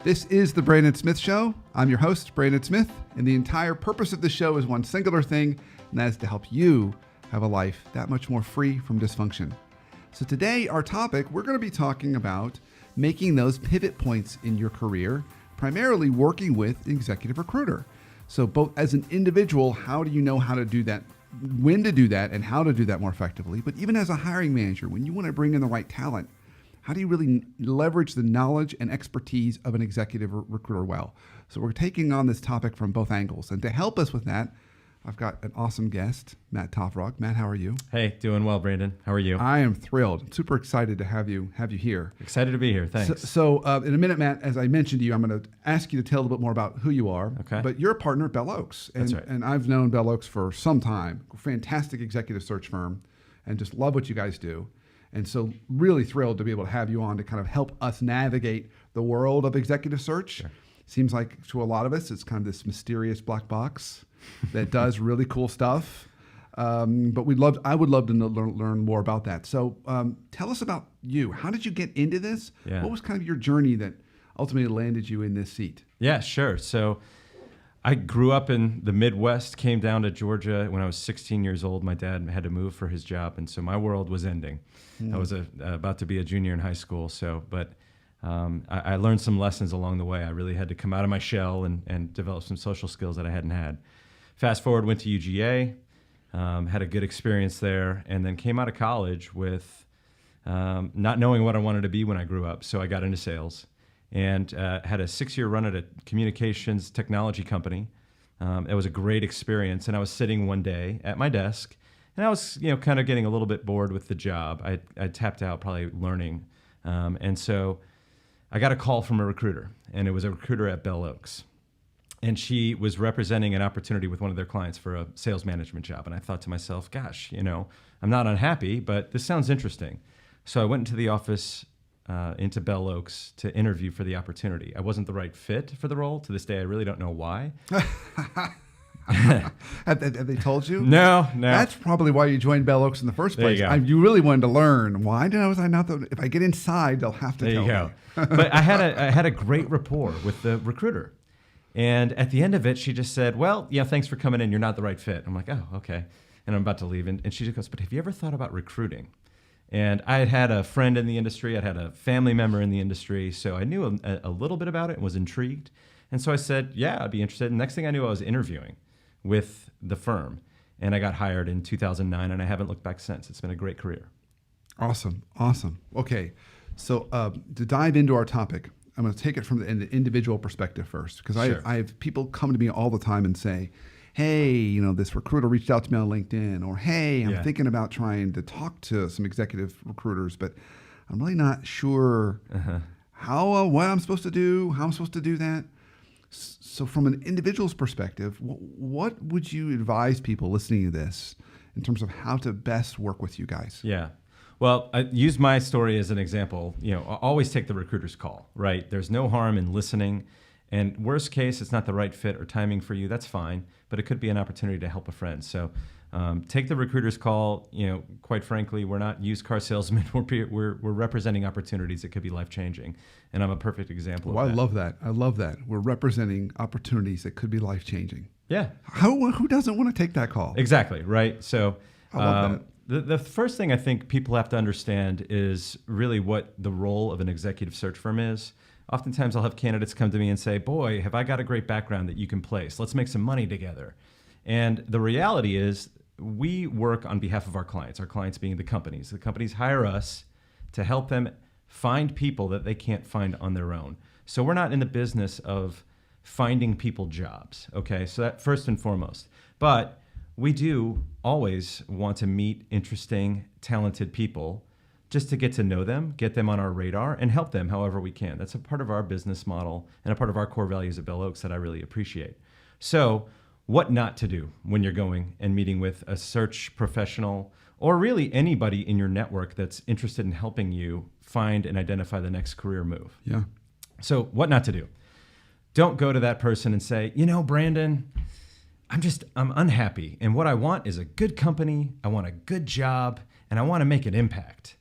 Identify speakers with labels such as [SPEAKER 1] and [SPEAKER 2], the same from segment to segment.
[SPEAKER 1] This is the Brandon Smith Show. I'm your host, Brandon Smith, and the entire purpose of the show is one singular thing, and that is to help you have a life that much more free from dysfunction. So today, our topic, we're going to be talking about making those pivot points in your career, primarily working with an executive recruiter. So both as an individual, how do you know how to do that, when to do that, and how to do that more effectively? But even as a hiring manager, when you want to bring in the right talent, how do you really leverage the knowledge and expertise of an executive recruiter well? So we're taking on this topic from both angles. And to help us with that, I've got an awesome guest, Matt Tovrog. Matt, how are you?
[SPEAKER 2] Hey, doing well, Brandon. How are you?
[SPEAKER 1] I am thrilled. I'm super excited to have you here.
[SPEAKER 2] Excited to be here. Thanks.
[SPEAKER 1] So in a minute, Matt, as I mentioned to you, I'm going to ask you to tell a little bit more about who you are.
[SPEAKER 2] Okay.
[SPEAKER 1] But you're a partner at Bell Oaks. And,
[SPEAKER 2] That's right.
[SPEAKER 1] And I've known Bell Oaks for some time. Fantastic executive search firm, and just love what you guys do. And so really thrilled to be able to have you on to kind of help us navigate the world of executive search.
[SPEAKER 2] Sure.
[SPEAKER 1] Seems like to a lot of us, it's kind of this mysterious black box that does really cool stuff. But I would love to learn more about that. So tell us about you. How did you get into this?
[SPEAKER 2] Yeah.
[SPEAKER 1] What was kind of your journey that ultimately landed you in this seat?
[SPEAKER 2] Yeah, sure. So I grew up in the Midwest, came down to Georgia when I was 16 years old. My dad had to move for his job, and so my world was ending. I was about to be a junior in high school, but I learned some lessons along the way. I really had to come out of my shell and develop some social skills that I hadn't had. Fast forward, went to UGA, had a good experience there, and then came out of college with not knowing what I wanted to be when I grew up. So I got into sales and had a 6-year run at a communications technology company. It was a great experience, and I was sitting one day at my desk, and I was kind of getting a little bit bored with the job. I tapped out, probably learning, and so I got a call from a recruiter, and it was a recruiter at Bell Oaks. And she was representing an opportunity with one of their clients for a sales management job. And I thought to myself, gosh, I'm not unhappy, but this sounds interesting. So I went into the office into Bell Oaks to interview for the opportunity. I wasn't the right fit for the role. To this day, I really don't know why.
[SPEAKER 1] Have they told you?
[SPEAKER 2] No.
[SPEAKER 1] That's probably why you joined Bell Oaks in the first place.
[SPEAKER 2] You
[SPEAKER 1] really wanted to learn. Why was I not if I get inside, they'll have to tell me.
[SPEAKER 2] But I had a great rapport with the recruiter. And at the end of it, she just said, well, yeah, thanks for coming in. You're not the right fit. I'm like, oh, okay. And I'm about to leave. And she just goes, but have you ever thought about recruiting? And I had a friend in the industry. I'd had a family member in the industry. So I knew a little bit about it and was intrigued. And so I said, yeah, I'd be interested. And next thing I knew, I was interviewing with the firm. And I got hired in 2009, and I haven't looked back since. It's been a great career.
[SPEAKER 1] Awesome. Okay. So to dive into our topic, I'm going to take it from the individual perspective first, because
[SPEAKER 2] Sure.
[SPEAKER 1] I have people come to me all the time and say, hey, this recruiter reached out to me on LinkedIn, or hey, I'm thinking about trying to talk to some executive recruiters, but I'm really not sure what I'm supposed to do, how I'm supposed to do that. So from an individual's perspective, what would you advise people listening to this in terms of how to best work with you guys?
[SPEAKER 2] Yeah. Well, I use my story as an example. Always take the recruiter's call, right? There's no harm in listening. And worst case, it's not the right fit or timing for you. That's fine. But it could be an opportunity to help a friend. So take the recruiter's call. Quite frankly, we're not used car salesmen. We're representing opportunities that could be life-changing. And I'm a perfect example of that.
[SPEAKER 1] I love that. We're representing opportunities that could be life-changing.
[SPEAKER 2] Yeah.
[SPEAKER 1] Who doesn't want to take that call?
[SPEAKER 2] Exactly, right? So
[SPEAKER 1] I love that.
[SPEAKER 2] The first thing I think people have to understand is really what the role of an executive search firm is. Oftentimes I'll have candidates come to me and say, boy, have I got a great background that you can place. Let's make some money together. And the reality is we work on behalf of our clients being the companies. The companies hire us to help them find people that they can't find on their own. So we're not in the business of finding people jobs, okay? So that first and foremost. But we do always want to meet interesting, talented people just to get to know them, get them on our radar, and help them however we can. That's a part of our business model and a part of our core values at Bell Oaks that I really appreciate. So what not to do when you're going and meeting with a search professional or really anybody in your network that's interested in helping you find and identify the next career move.
[SPEAKER 1] Yeah.
[SPEAKER 2] So what not to do. Don't go to that person and say, Brandon, I'm unhappy. And what I want is a good company. I want a good job, and I want to make an impact.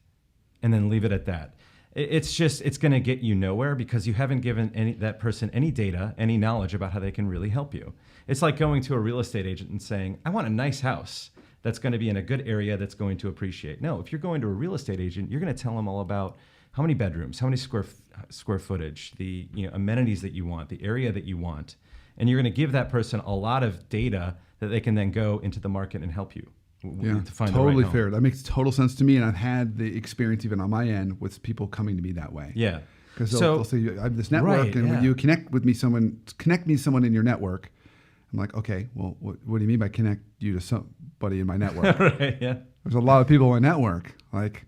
[SPEAKER 2] And then leave it at that. it's going to get you nowhere because you haven't given that person any data, any knowledge about how they can really help you. It's like going to a real estate agent and saying, I want a nice house that's going to be in a good area that's going to appreciate. No, if you're going to a real estate agent, you're going to tell them all about how many bedrooms, how many square footage, the amenities that you want, the area that you want. And you're going to give that person a lot of data that they can then go into the market and help you to find
[SPEAKER 1] totally
[SPEAKER 2] the right home.
[SPEAKER 1] fair. That makes total sense to me, and I've had the experience even on my end with people coming to me that way.
[SPEAKER 2] Yeah,
[SPEAKER 1] because they'll say, I have this network, and when you connect me to someone in your network, I'm like, okay, well, what do you mean by connect you to somebody in my network?
[SPEAKER 2] Right, yeah.
[SPEAKER 1] There's a lot of people in my network. Like,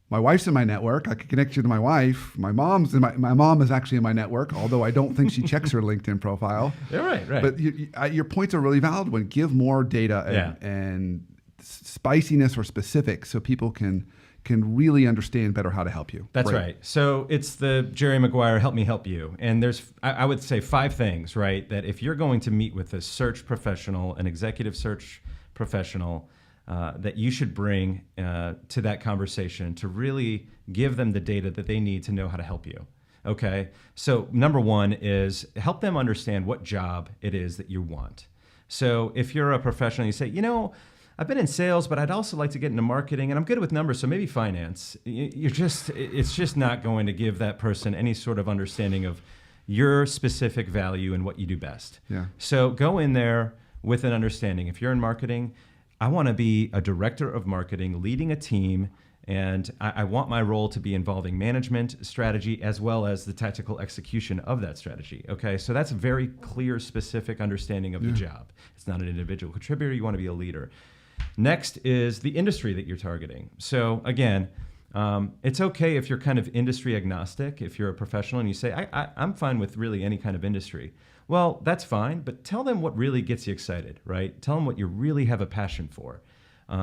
[SPEAKER 1] my wife's in my network. I could connect you to my wife. My mom's my mom is actually in my network, although I don't think she checks her LinkedIn profile.
[SPEAKER 2] Yeah, right.
[SPEAKER 1] But your points are really valid. When give more data and spiciness or specifics, so people can really understand better how to help you.
[SPEAKER 2] That's right. So it's the Jerry Maguire, help me help you. And there's, I would say 5 things, right? That if you're going to meet with a search professional, an executive search professional, that you should bring to that conversation to really give them the data that they need to know how to help you. Okay. So number 1 is help them understand what job it is that you want. So if you're a professional, you say, I've been in sales, but I'd also like to get into marketing, and I'm good with numbers, so maybe finance. It's just not going to give that person any sort of understanding of your specific value and what you do best.
[SPEAKER 1] Yeah.
[SPEAKER 2] So go in there with an understanding. If you're in marketing, I want to be a director of marketing, leading a team, and I want my role to be involving management, strategy, as well as the tactical execution of that strategy. Okay, so that's a very clear, specific understanding of the job. It's not an individual contributor. You want to be a leader. Next is the industry that you're targeting. So again, it's okay if you're kind of industry agnostic, if you're a professional and you say, I'm fine with really any kind of industry. Well, that's fine, but tell them what really gets you excited, right? Tell them what you really have a passion for.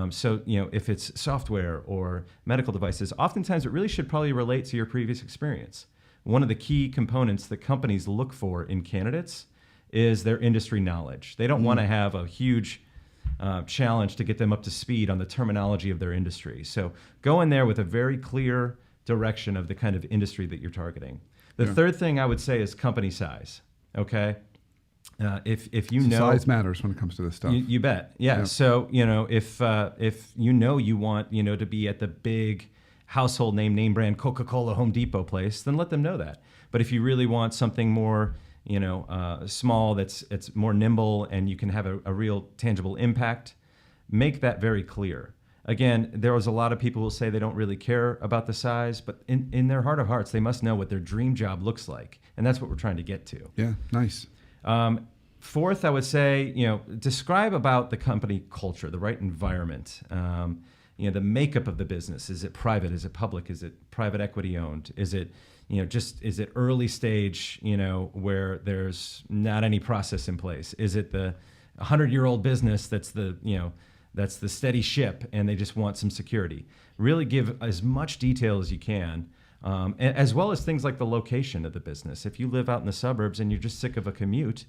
[SPEAKER 2] So, if it's software or medical devices, oftentimes it really should probably relate to your previous experience. One of the key components that companies look for in candidates is their industry knowledge. They don't want to have a huge challenge to get them up to speed on the terminology of their industry. So go in there with a very clear direction of the kind of industry that you're targeting. The third thing I would say is company size. Okay. If you know
[SPEAKER 1] size matters when it comes to this stuff.
[SPEAKER 2] You bet. Yeah. So, if you want, to be at the big household name brand Coca-Cola, Home Depot place, then let them know that. But if you really want something more, small, it's more nimble and you can have a real tangible impact, make that very clear. Again, there was a lot of people who say they don't really care about the size, but in their heart of hearts, they must know what their dream job looks like. And that's what we're trying to get to.
[SPEAKER 1] Yeah, nice.
[SPEAKER 2] Fourth, I would say, describe about the company culture, the right environment, the makeup of the business. Is it private? Is it public? Is it private equity owned? Is it, is it early stage, where there's not any process in place? Is it the 100-year-old business that's the steady ship and they just want some security? Really give as much detail as you can. As well as things like the location of the business. If you live out in the suburbs and you're just sick of a commute,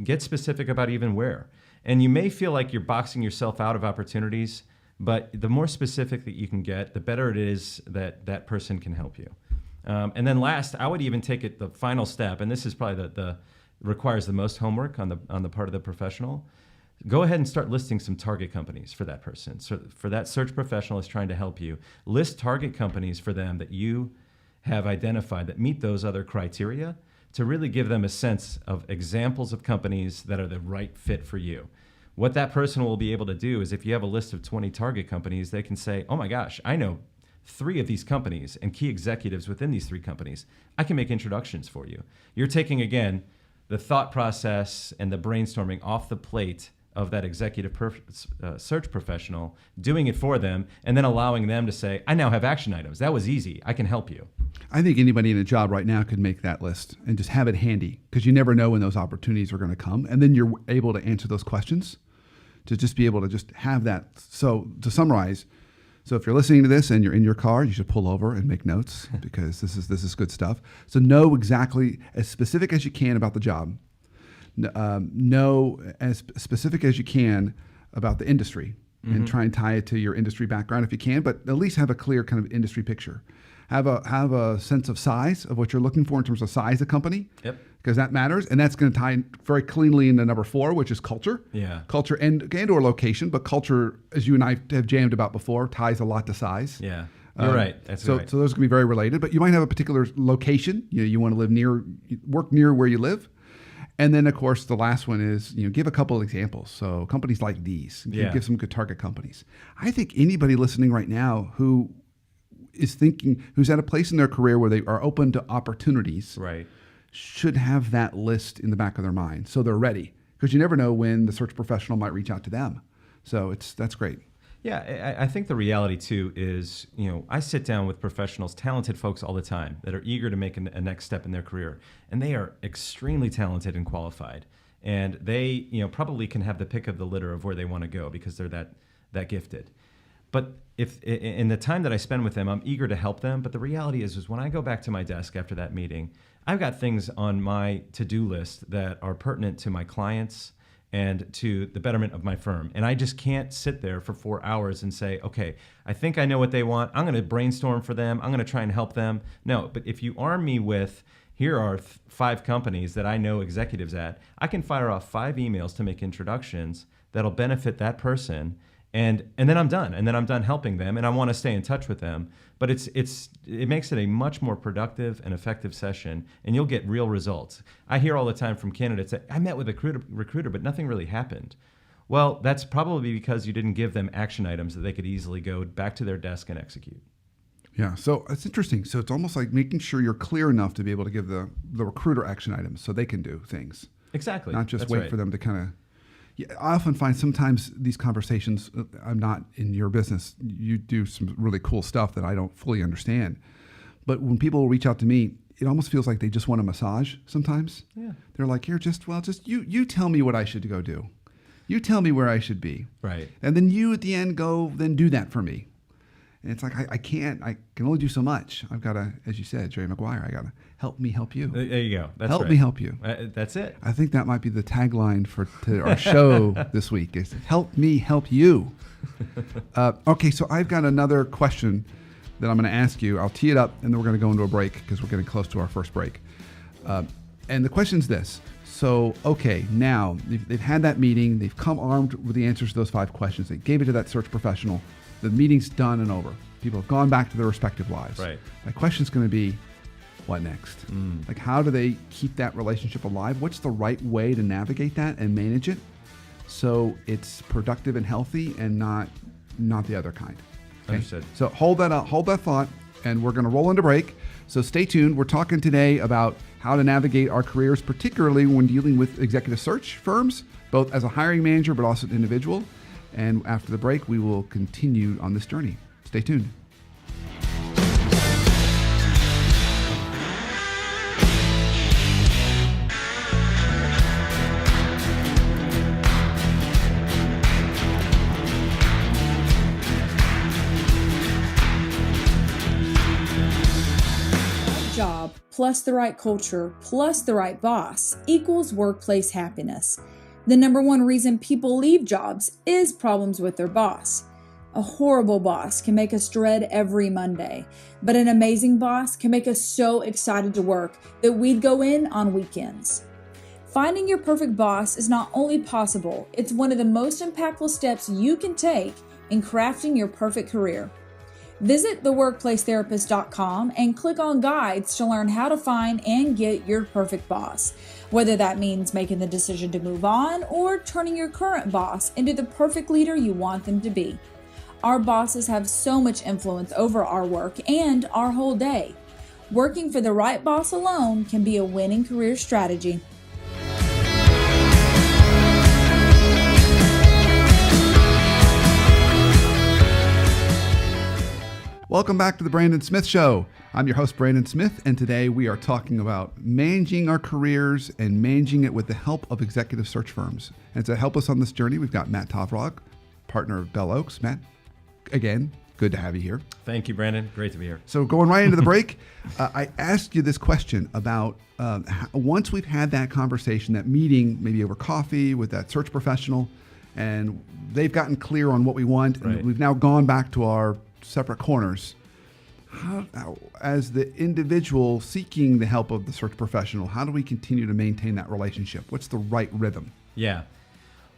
[SPEAKER 2] get specific about even where. And you may feel like you're boxing yourself out of opportunities, but the more specific that you can get, the better it is that person can help you. And then last, I would even take it the final step, and this is probably the requires the most homework on the part of the professional. Go ahead and start listing some target companies for that person. So for that search professional is trying to help you, list target companies for them that you have identified that meet those other criteria to really give them a sense of examples of companies that are the right fit for you. What that person will be able to do is if you have a list of 20 target companies, they can say, oh my gosh, I know 3 of these companies and key executives within these 3 companies. I can make introductions for you. You're taking, again, the thought process and the brainstorming off the plate of that executive search professional, doing it for them, and then allowing them to say, I now have action items. That was easy. I can help you.
[SPEAKER 1] I think anybody in a job right now could make that list and just have it handy, because you never know when those opportunities are going to come. And then you're able to answer those questions, to just be able to just have that. So to summarize, so if you're listening to this and you're in your car, you should pull over and make notes because this is good stuff. So know exactly, as specific as you can about the job. Know as specific as you can about the industry and try and tie it to your industry background if you can, but at least have a clear kind of industry picture. Have a sense of size of what you're looking for in terms of size of company.
[SPEAKER 2] Yep.
[SPEAKER 1] Because that matters, and that's going to tie very cleanly into number 4, which is culture.
[SPEAKER 2] Yeah.
[SPEAKER 1] Culture and or location, but culture, as you and I have jammed about before, ties a lot to size.
[SPEAKER 2] Yeah. You're right. That's
[SPEAKER 1] so,
[SPEAKER 2] right.
[SPEAKER 1] So those can be very related, but you might have a particular location. You want to work near where you live. And then, of course, the last one is, give a couple of examples. So companies like these, give some good target companies. I think anybody listening right now who is thinking, who's at a place in their career where they are open to opportunities,
[SPEAKER 2] right,
[SPEAKER 1] should have that list in the back of their mind so they're ready, because you never know when the search professional might reach out to them. So that's great.
[SPEAKER 2] Yeah, I think the reality too is, I sit down with professionals, talented folks all the time that are eager to make a next step in their career, and they are extremely talented and qualified, and they probably can have the pick of the litter of where they want to go because they're that gifted. But if in the time that I spend with them, I'm eager to help them. But the reality is when I go back to my desk after that meeting, I've got things on my to-do list that are pertinent to my clients and to the betterment of my firm. And I just can't sit there for 4 hours and say, okay, I think I know what they want. I'm going to brainstorm for them. I'm going to try and help them. No, but if you arm me with, here are 5 companies that I know executives at, I can fire off 5 emails to make introductions that'll benefit that person. And then I'm done. And then I'm done helping them. And I want to stay in touch with them. But it makes it a much more productive and effective session. And you'll get real results. I hear all the time from candidates that I met with a recruiter, but nothing really happened. Well, that's probably because you didn't give them action items that they could easily go back to their desk and execute.
[SPEAKER 1] Yeah, so it's interesting. So it's almost like making sure you're clear enough to be able to give the recruiter action items so they can do things.
[SPEAKER 2] Exactly.
[SPEAKER 1] Not just
[SPEAKER 2] That's
[SPEAKER 1] wait
[SPEAKER 2] right.
[SPEAKER 1] for them to kind of... Yeah, I often find sometimes these conversations, I'm not in your business, you do some really cool stuff that I don't fully understand. But when people reach out to me, it almost feels like they just want a massage sometimes.
[SPEAKER 2] Yeah.
[SPEAKER 1] They're like, here, just you tell me what I should go do. You tell me where I should be.
[SPEAKER 2] Right.
[SPEAKER 1] And then you at the end go, then do that for me. And it's like, I can only do so much. I've got to, as you said, Jerry Maguire, I got to help me help you.
[SPEAKER 2] There you go. That's
[SPEAKER 1] help
[SPEAKER 2] right.
[SPEAKER 1] me help you.
[SPEAKER 2] That's it.
[SPEAKER 1] I think that might be the tagline to our show this week is help me help you. Okay, so I've got another question that I'm going to ask you. I'll tee it up and then we're going to go into a break because we're getting close to our first break. And the question's this. So, okay, now they've had that meeting. They've come armed with the answers to those 5 questions. They gave it to that search professional. The meeting's done and over. People have gone back to their respective lives.
[SPEAKER 2] Right.
[SPEAKER 1] My question's going to be, what next? Like, how do they keep that relationship alive? What's the right way to navigate that and manage it so it's productive and healthy and not the other kind? Okay?
[SPEAKER 2] Understood.
[SPEAKER 1] So hold that thought, and we're going to roll into break. So stay tuned. We're talking today about how to navigate our careers, particularly when dealing with executive search firms, both as a hiring manager but also an individual. And after the break, we will continue on this journey. Stay tuned.
[SPEAKER 3] Job plus the right culture plus the right boss equals workplace happiness. The number one reason people leave jobs is problems with their boss. A horrible boss can make us dread every Monday, but an amazing boss can make us so excited to work that we'd go in on weekends. Finding your perfect boss is not only possible, it's one of the most impactful steps you can take in crafting your perfect career. Visit theworkplacetherapist.com and click on guides to learn how to find and get your perfect boss, whether that means making the decision to move on or turning your current boss into the perfect leader you want them to be. Our bosses have so much influence over our work and our whole day. Working for the right boss alone can be a winning career strategy.
[SPEAKER 1] Welcome back to the Brandon Smith Show. I'm your host, Brandon Smith, and today we are talking about managing our careers and managing it with the help of executive search firms. And to help us on this journey, we've got Matt Tovrog, partner of Bell Oaks. Matt, again, good to have you here.
[SPEAKER 2] Thank you, Brandon. Great to be here.
[SPEAKER 1] So going right into the break, I asked you this question about once we've had that conversation, that meeting, maybe over coffee with that search professional, and they've gotten clear on what we want, and
[SPEAKER 2] Right.
[SPEAKER 1] we've now gone back to our separate corners. As the individual seeking the help of the search professional, how do we continue to maintain that relationship? What's the right rhythm?
[SPEAKER 2] Yeah.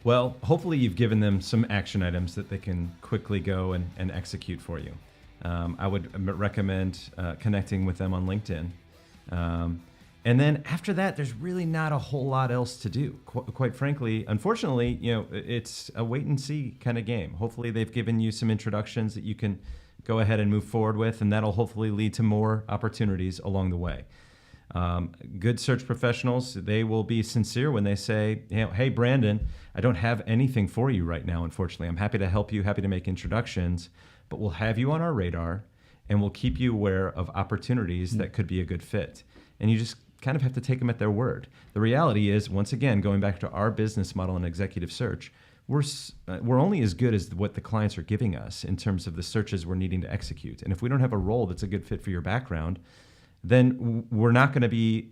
[SPEAKER 2] Well, hopefully you've given them some action items that they can quickly go and execute for you. I would recommend connecting with them on LinkedIn. And then after that, there's really not a whole lot else to do. Quite frankly, unfortunately, it's a wait and see kind of game. Hopefully they've given you some introductions that you can go ahead and move forward with, and that'll hopefully lead to more opportunities along the way. Good search professionals, they will be sincere when they say, hey, Brandon, I don't have anything for you right now, unfortunately. I'm happy to help you, happy to make introductions, but we'll have you on our radar, and we'll keep you aware of opportunities that could be a good fit. And you just kind of have to take them at their word. The reality is, once again, going back to our business model in executive search, we're only as good as what the clients are giving us in terms of the searches we're needing to execute. And if we don't have a role that's a good fit for your background, then we're not going to be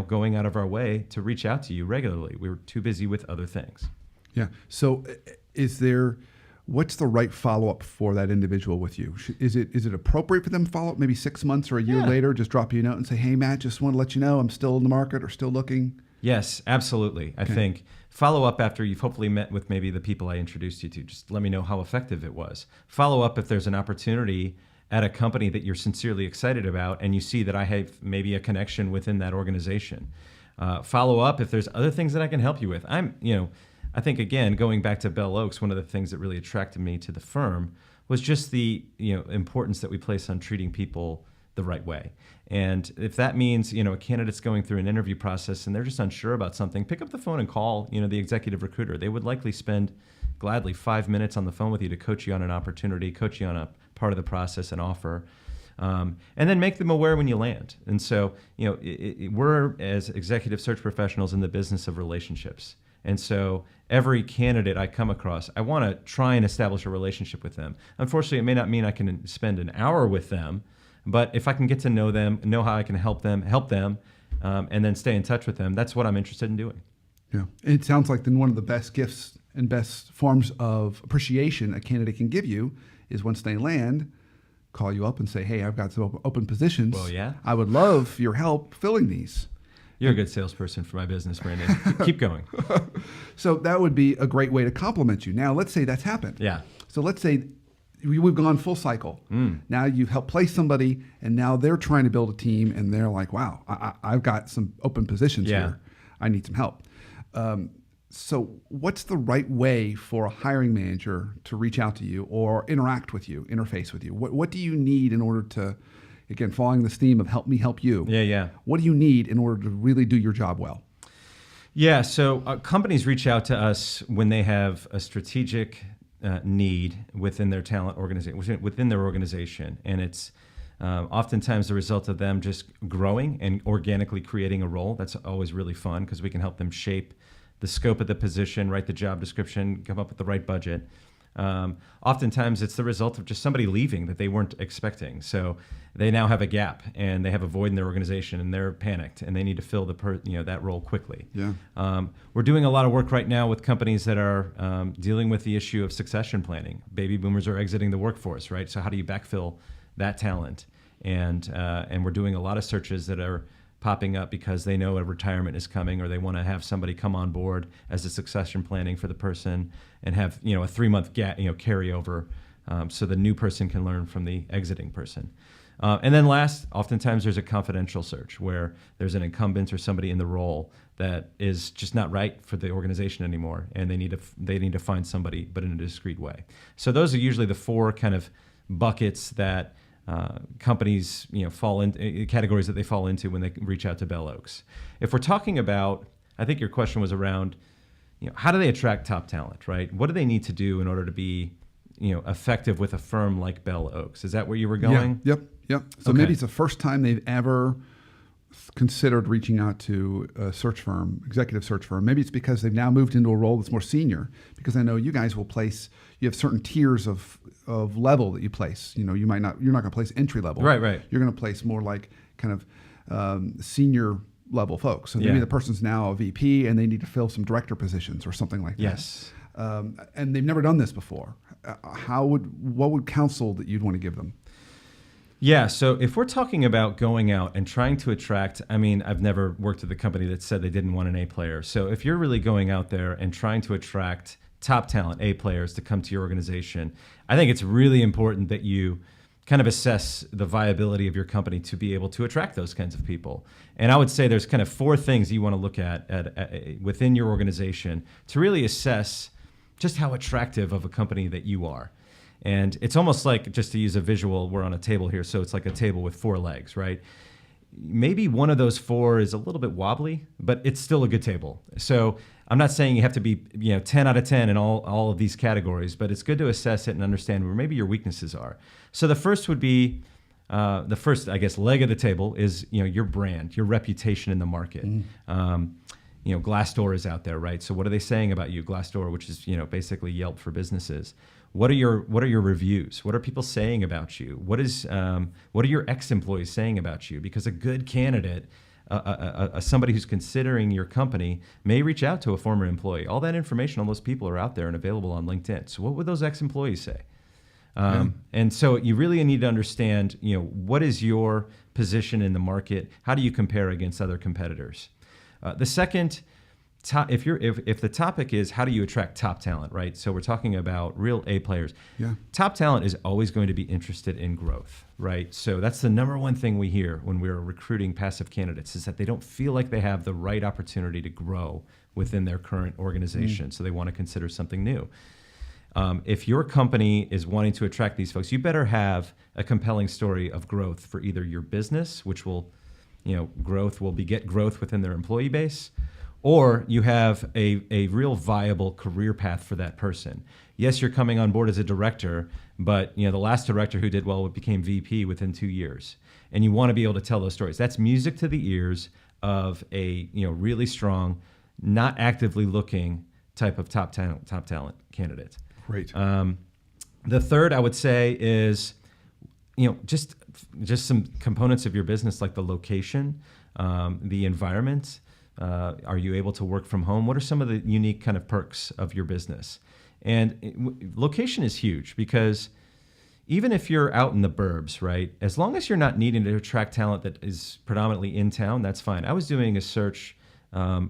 [SPEAKER 2] going out of our way to reach out to you regularly. We're too busy with other things.
[SPEAKER 1] Yeah. So what's the right follow-up for that individual with you? Is it appropriate for them to follow up maybe 6 months or a year later, just drop you a note and say, hey, Matt, just want to let you know I'm still in the market or still looking?
[SPEAKER 2] Yes, absolutely. I think follow up after you've hopefully met with maybe the people I introduced you to. Just let me know how effective it was. Follow up if there's an opportunity at a company that you're sincerely excited about and you see that I have maybe a connection within that organization. Follow up if there's other things that I can help you with. I think, again, going back to Bell Oaks, one of the things that really attracted me to the firm was just the importance that we place on treating people the right way. And if that means, a candidate's going through an interview process and they're just unsure about something, pick up the phone and call, the executive recruiter. They would likely spend gladly 5 minutes on the phone with you to coach you on an opportunity, coach you on a part of the process and offer. And then make them aware when you land. And so, we're, as executive search professionals, in the business of relationships. And so every candidate I come across, I want to try and establish a relationship with them. Unfortunately, it may not mean I can spend an hour with them, but if I can get to know them, know how I can help them, and then stay in touch with them, that's what I'm interested in doing.
[SPEAKER 1] Yeah. It sounds like then one of the best gifts and best forms of appreciation a candidate can give you is once they land, call you up and say, hey, I've got some open positions.
[SPEAKER 2] Well, yeah.
[SPEAKER 1] I would love your help filling these.
[SPEAKER 2] You're a good salesperson for my business, Brandon. Keep going.
[SPEAKER 1] So that would be a great way to compliment you. Now, let's say that's happened.
[SPEAKER 2] Yeah.
[SPEAKER 1] So let's say we've gone full cycle. Now you've helped place somebody, and now they're trying to build a team, and they're like, wow, I've got some open positions here. I need some help. So what's the right way for a hiring manager to reach out to you or interact with you, interface with you? What do you need in order to, again, following this theme of help me help you?
[SPEAKER 2] Yeah.
[SPEAKER 1] What do you need in order to really do your job well?
[SPEAKER 2] Yeah, so companies reach out to us when they have a strategic need within their talent organization, within their organization, and it's oftentimes the result of them just growing and organically creating a role. That's always really fun because we can help them shape the scope of the position, write the job description, come up with the right budget. Oftentimes it's the result of just somebody leaving that they weren't expecting. So they now have a gap and they have a void in their organization and they're panicked and they need to fill that role quickly.
[SPEAKER 1] Yeah.
[SPEAKER 2] We're doing a lot of work right now with companies that are dealing with the issue of succession planning. Baby boomers are exiting the workforce, right? So how do you backfill that talent? And we're doing a lot of searches that are popping up because they know a retirement is coming or they want to have somebody come on board as a succession planning for the person and have a 3-month carryover so the new person can learn from the exiting person. And then last, oftentimes there's a confidential search where there's an incumbent or somebody in the role that is just not right for the organization anymore and they need to find somebody, but in a discreet way. So those are usually the 4 kind of buckets that companies, fall in categories that they fall into when they reach out to Bell Oaks. If we're talking about, I think your question was around, how do they attract top talent, right? What do they need to do in order to be, effective with a firm like Bell Oaks? Is that where you were going?
[SPEAKER 1] Yep. So maybe it's the first time they've ever considered reaching out to a search firm, executive search firm. Maybe it's because they've now moved into a role that's more senior, because I know you guys will place, you have certain tiers of level that you place. You're not going to place entry level.
[SPEAKER 2] Right.
[SPEAKER 1] You're going to place more like kind of senior level folks. So maybe the person's now a VP and they need to fill some director positions or something like that.
[SPEAKER 2] Yes.
[SPEAKER 1] And they've never done this before. What would counsel that you'd want to give them?
[SPEAKER 2] Yeah, so if we're talking about going out and trying to attract, I mean, I've never worked with a company that said they didn't want an A player. So if you're really going out there and trying to attract top talent, A players to come to your organization, I think it's really important that you kind of assess the viability of your company to be able to attract those kinds of people. And I would say there's kind of 4 things you want to look at within your organization to really assess just how attractive of a company that you are. And it's almost like, just to use a visual, we're on a table here, so it's like a table with 4 legs, right? Maybe one of those 4 is a little bit wobbly, but it's still a good table. So I'm not saying you have to be 10 out of 10 in all of these categories, but it's good to assess it and understand where maybe your weaknesses are. So the first would be, the first, I guess, leg of the table is your brand, your reputation in the market. Glassdoor is out there, right? So what are they saying about you? Glassdoor, which is basically Yelp for businesses. What are your reviews? What are people saying about you? What are your ex-employees saying about you? Because a good candidate, somebody who's considering your company, may reach out to a former employee. All that information on those people are out there and available on LinkedIn. So what would those ex-employees say? And so you really need to understand, what is your position in the market? How do you compare against other competitors? The second, if the topic is how do you attract top talent, right? So we're talking about real A players. Yeah. Top talent is always going to be interested in growth, right? So that's the number one thing we hear when we're recruiting passive candidates, is that they don't feel like they have the right opportunity to grow within their current organization. So they want to consider something new. If your company is wanting to attract these folks, you better have a compelling story of growth for either your business, which will, growth will beget growth within their employee base, or you have a real viable career path for that person. Yes, you're coming on board as a director, but the last director who did well became VP within 2 years. And you want to be able to tell those stories. That's music to the ears of a really strong, not actively looking type of top talent candidate.
[SPEAKER 1] Great.
[SPEAKER 2] The third, I would say, is just some components of your business, like the location, the environment. Are you able to work from home? What are some of the unique kind of perks of your business? And location is huge, because even if you're out in the burbs, right, as long as you're not needing to attract talent that is predominantly in town, that's fine. I was doing a search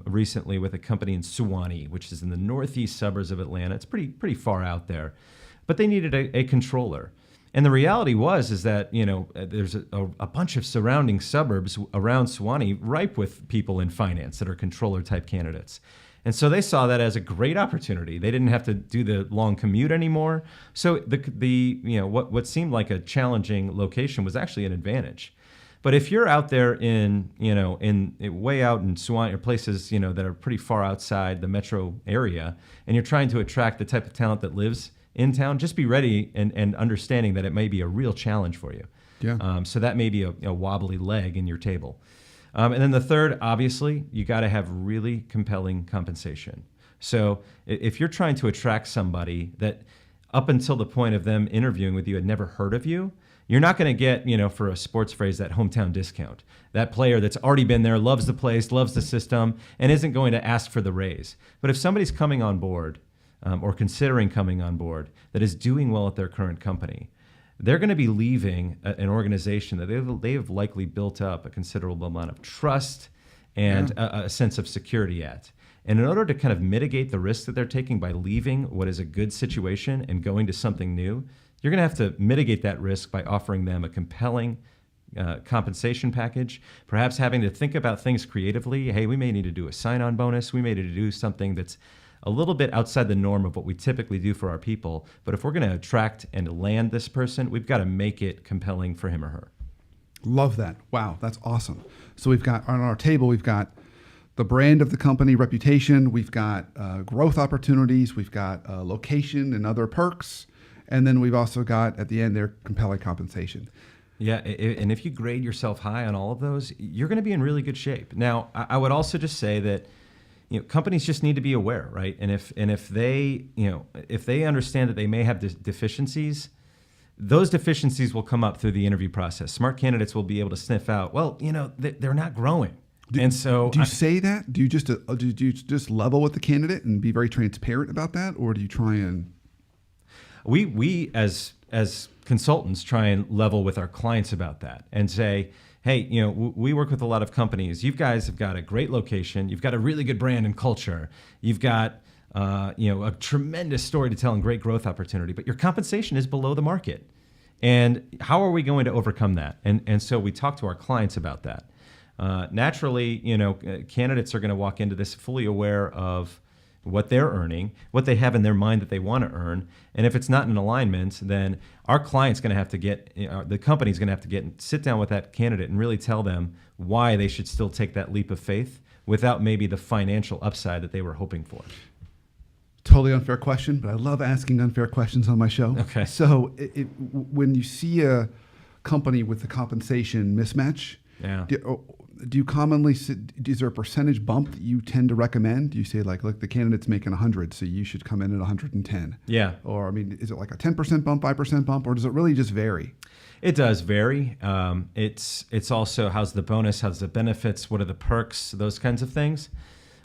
[SPEAKER 2] recently with a company in Suwanee, which is in the northeast suburbs of Atlanta. It's pretty far out there, but they needed a controller. And the reality is that there's a bunch of surrounding suburbs around Suwanee ripe with people in finance that are controller type candidates. And so they saw that as a great opportunity. They didn't have to do the long commute anymore. So what seemed like a challenging location was actually an advantage. But if you're out there in way out in Suwanee, or places that are pretty far outside the metro area, and you're trying to attract the type of talent that lives in town, just be ready and understanding that it may be a real challenge for you. Yeah. So that may be a wobbly leg in your table. And then the third, obviously, you got to have really compelling compensation. So if you're trying to attract somebody that up until the point of them interviewing with you had never heard of you, you're not going to get, for a sports phrase, that hometown discount. That player that's already been there, loves the place, loves the system, and isn't going to ask for the raise. But if somebody's coming on board, or considering coming on board, that is doing well at their current company, they're going to be leaving an organization that they have likely built up a considerable amount of trust and a sense of security at. And in order to kind of mitigate the risk that they're taking by leaving what is a good situation and going to something new, you're going to have to mitigate that risk by offering them a compelling compensation package, perhaps having to think about things creatively. Hey, we may need to do a sign-on bonus. We may need to do something that's a little bit outside the norm of what we typically do for our people. But if we're going to attract and land this person, we've got to make it compelling for him or her.
[SPEAKER 1] Love that. Wow, that's awesome. So we've got on our table, we've got the brand of the company, reputation, we've got growth opportunities, we've got location and other perks, and then we've also got at the end there compelling compensation.
[SPEAKER 2] Yeah, and if you grade yourself high on all of those, you're going to be in really good shape. Now, I would also just say that companies just need to be aware, right? And if they understand that they may have deficiencies, those deficiencies will come up through the interview process. Smart candidates will be able to sniff out, they're not growing. And so,
[SPEAKER 1] do you say that? Do you just level with the candidate and be very transparent about that, or do you try and?
[SPEAKER 2] We as consultants try and level with our clients about that and say, hey, we work with a lot of companies. You guys have got a great location. You've got a really good brand and culture. You've got a tremendous story to tell and great growth opportunity, but your compensation is below the market. And how are we going to overcome that? And so we talk to our clients about that. Naturally, candidates are going to walk into this fully aware of what they're earning, what they have in their mind that they want to earn. And if it's not in alignment, then our client's going to have to the company's going to have to sit down with that candidate and really tell them why they should still take that leap of faith without maybe the financial upside that they were hoping for.
[SPEAKER 1] Totally unfair question, but I love asking unfair questions on my show.
[SPEAKER 2] Okay.
[SPEAKER 1] So when you see a company with the compensation mismatch,
[SPEAKER 2] yeah.
[SPEAKER 1] Do you commonly, is there a percentage bump that you tend to recommend? Do you say like, look, the candidate's making 100, so you should come in at 110?
[SPEAKER 2] Yeah.
[SPEAKER 1] Or, is it like a 10% bump, 5% bump, or does it really just vary?
[SPEAKER 2] It does vary. It's also how's the bonus, how's the benefits, what are the perks, those kinds of things.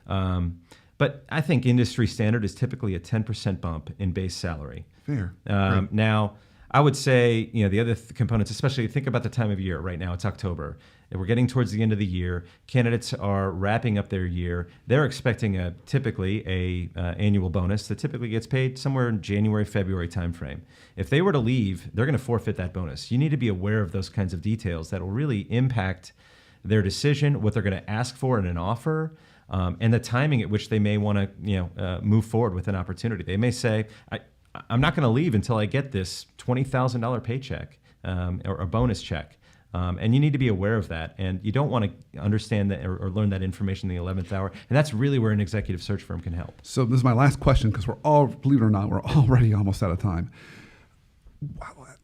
[SPEAKER 2] But I think industry standard is typically a 10% bump in base salary.
[SPEAKER 1] Fair.
[SPEAKER 2] Now, I would say, the other components, especially think about the time of year right now, it's October. And we're getting towards the end of the year. Candidates are wrapping up their year. They're expecting typically a annual bonus that typically gets paid somewhere in January, February timeframe. If they were to leave, they're going to forfeit that bonus. You need to be aware of those kinds of details that will really impact their decision, what they're going to ask for in an offer, and the timing at which they may want to move forward with an opportunity. They may say, I'm not going to leave until I get this $20,000 paycheck or a bonus check. And you need to be aware of that. And you don't want to understand that or learn that information in the 11th hour. And that's really where an executive search firm can help.
[SPEAKER 1] So this is my last question, because believe it or not, we're already almost out of time.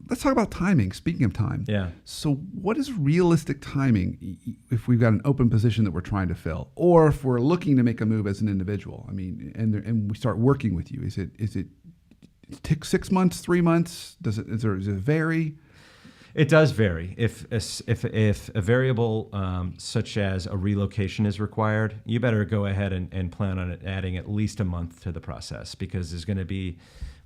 [SPEAKER 1] Let's talk about timing. Speaking of time.
[SPEAKER 2] Yeah.
[SPEAKER 1] So what is realistic timing if we've got an open position that we're trying to fill, or if we're looking to make a move as an individual? And we start working with you. Is it take 6 months, 3 months? Does it vary?
[SPEAKER 2] It does vary. If a variable such as a relocation is required, you better go ahead and plan on adding at least a month to the process, because there's going to be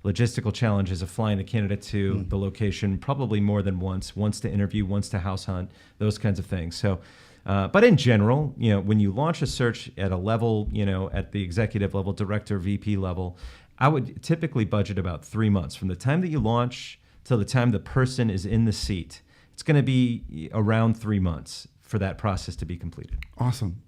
[SPEAKER 2] logistical challenges of flying the candidate to the location probably more than once to interview, once to house hunt, those kinds of things. So, but in general, when you launch a search at a level, at the executive level, director, VP level, I would typically budget about 3 months from the time that you launch till the time the person is in the seat. It's going to be around 3 months for that process to be completed.
[SPEAKER 1] Awesome.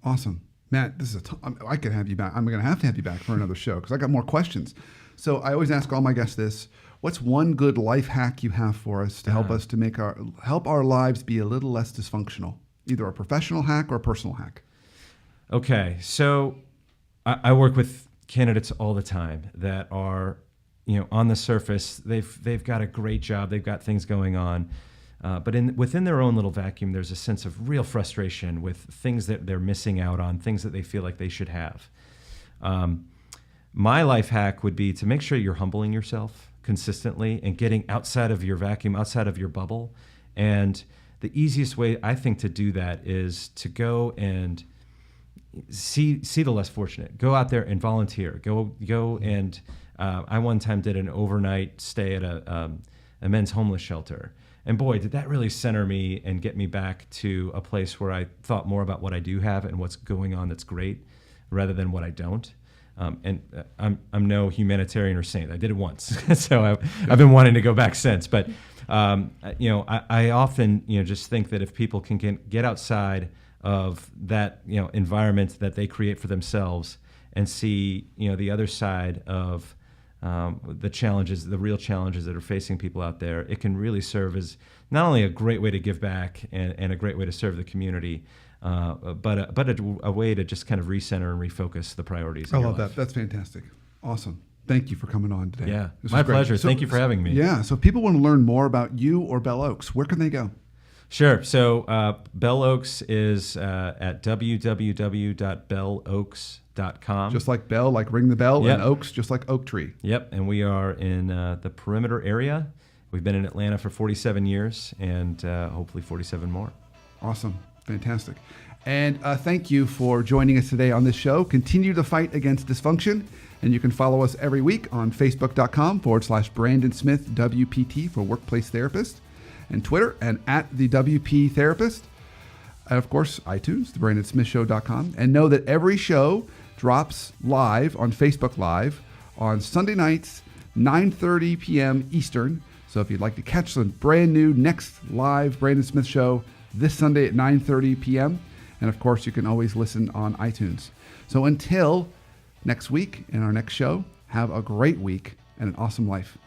[SPEAKER 1] Matt, this is I could have you back. I'm going to have you back for another show, because I got more questions. So I always ask all my guests this: what's one good life hack you have for us to help us to help our lives be a little less dysfunctional? Either a professional hack or a personal hack.
[SPEAKER 2] Okay, so I work with candidates all the time that are, on the surface, they've got a great job, they've got things going on, but within their own little vacuum, there's a sense of real frustration with things that they're missing out on, things that they feel like they should have. My life hack would be to make sure you're humbling yourself consistently and getting outside of your vacuum, outside of your bubble. And the easiest way, I think, to do that is to go and see the less fortunate. Go out there and volunteer. Go and I one time did an overnight stay at a men's homeless shelter. And boy, did that really center me and get me back to a place where I thought more about what I do have and what's going on that's great, rather than what I don't. I'm no humanitarian or saint. I did it once, so I've been wanting to go back since. But I often just think that if people can get outside of that environment that they create for themselves and see the other side of the real challenges that are facing people out there, it can really serve as not only a great way to give back and a great way to serve the community, but a way to just kind of recenter and refocus the priorities.
[SPEAKER 1] I love that. That's fantastic. Awesome. Thank you for coming on today.
[SPEAKER 2] Yeah, my pleasure. Thank you for having me.
[SPEAKER 1] Yeah. So if people want to learn more about you or Bell Oaks, where can they go?
[SPEAKER 2] Sure. So Bell Oaks is at www.belloaks.com.
[SPEAKER 1] Just like bell, like ring the bell,
[SPEAKER 2] Yep.
[SPEAKER 1] and oaks, just like oak tree.
[SPEAKER 2] Yep. And we are in the perimeter area. We've been in Atlanta for 47 years and hopefully 47 more.
[SPEAKER 1] Awesome. Fantastic. And thank you for joining us today on this show. Continue the fight against dysfunction. And you can follow us every week on Facebook.com/Brandon Smith WPT for Workplace Therapist, and Twitter and @the WP Therapist. And of course, iTunes, thebrandonsmithshow.com. And know that every show drops live on Facebook Live on Sunday nights, 9:30 p.m. Eastern. So if you'd like to catch the brand new next live Brandon Smith Show this Sunday at 9:30 p.m. And of course, you can always listen on iTunes. So until next week in our next show, have a great week and an awesome life.